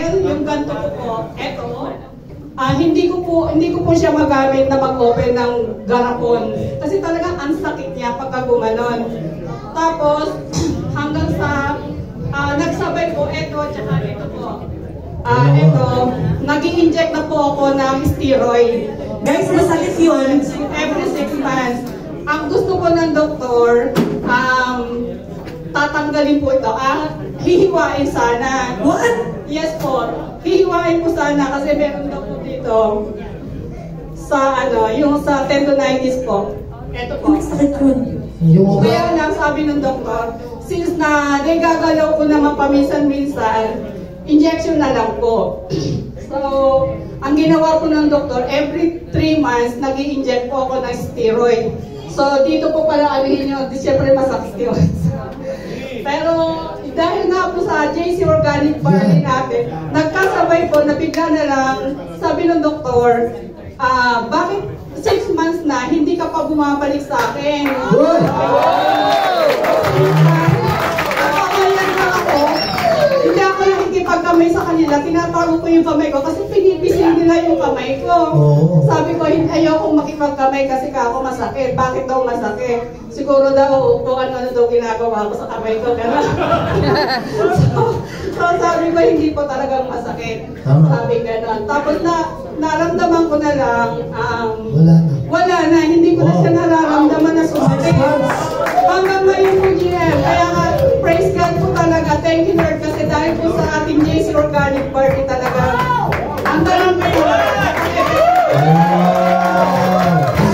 ngayon yung ganito ko po, eto, hindi ko po siya magamit na mag-open ng garapon. Kasi talagang ang sakit niya pagka gumanon. Tapos, hanggang sa, nagsabay po, eto, tsaka eto po. Eto, nag-i-inject na po ako ng steroid. Guys, masakit yun. Every 6 months. Ang gusto po ng doktor, tatanggalin po ito. Hihiwain sana. What? Yes po. Hihiwain po sana kasi meron daw po dito sa yung sa tendonitis po. Ito po. Masakit yun. Kaya lang sabi ng doktor, since na gagalaw ko naman paminsan-minsan, injection na lang po. So, ang ginawa po ng doktor, every 3 months, nag-i-inject po ako ng steroid. So, dito po pala anuhin nyo, siyempre masakit yun. Pero, dahil nga po sa JC Organic Barley natin, nagkasabay po, nabigla na lang, sabi ng doktor, bakit 6 months na, hindi ka pa bumabalik sa akin? Good! Hindi ako nakikipagkamay sa kanila, tinatago ko yung kamay ko kasi pinipisil nila yung kamay ko. Sabi ko, ayoko makipagkamay kasi ako masakit. Bakit daw masakit? Siguro daw kung ano daw ginagawa ko sa kamay ko. So sabi ko, hindi po talagang masakit. Sabi gano'n. Tapos naramdaman ko na lang, wala na. Hindi ko na siya nararamdaman na